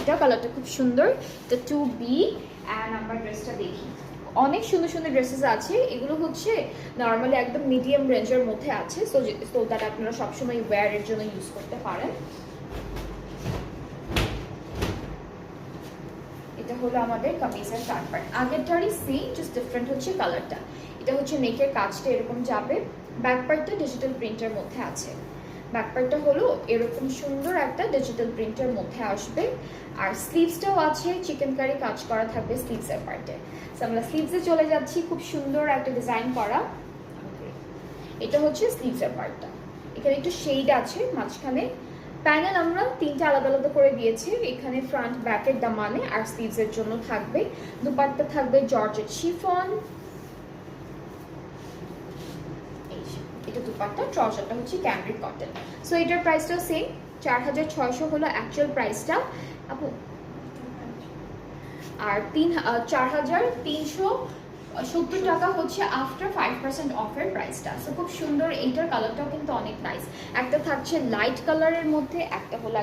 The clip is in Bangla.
এটা কালারটা খুব সুন্দর, এটা 2B। অ্যান্ড আমরা ড্রেসটা দেখি, অনেক সুন্দর সুন্দর ড্রেসেস আছে। এগুলো হচ্ছে নর্মালি একদম মিডিয়াম রেঞ্জের মধ্যে আছে, সো দ্যাট আপনারা সবসময় ওয়্যারের জন্য ইউজ করতে পারেন। এটা হলো আমাদের কামিজের ফ্রন্ট পার্ট, আগেরটারই সেম, জাস্ট ডিফারেন্ট হচ্ছে কালারটা। এটা হচ্ছে নেকের কাজটা এরকম যাবে, ব্যাক পার্টটা ডিজিটাল প্রিন্টের মধ্যে আছে। ব্যাক পার্টটা হলো এরকম সুন্দর একটা ডিজিটাল প্রিন্টের মধ্যে আসবে। আর স্লিভসটাও আছে, চিকেন কারি কাজ করা থাকবে স্লিভসের পার্টে। সো আমরা স্লিভসে চলে যাচ্ছি, খুব সুন্দর একটা ডিজাইন করা। এটা হচ্ছে স্লিভসের পার্টটা, এখানে একটু শেড আছে মাঝখানে। প্যানেল আমরা তিনটা আলাদা আলাদা করে দিয়েছি, এখানে ফ্রন্ট ব্যাকের দামানে আর স্লিভসের জন্য থাকবে। দুপাট্টা থাকবে জর্জেট শিফন, এটা দুপাট্টা, ট্রাউজারটা হচ্ছে ক্যামব্রিক কটন। সো এটার প্রাইসটা সেম, 4600 হলো অ্যাকচুয়াল প্রাইসটা আপু, আর 4370 টাকা হচ্ছে আফটার 5% অফের প্রাইসটা। সো খুব সুন্দর, এইটার কালারটাও কিন্তু অনেক নাইস। একটা থাকছে লাইট কালারের মধ্যে, একটা হলো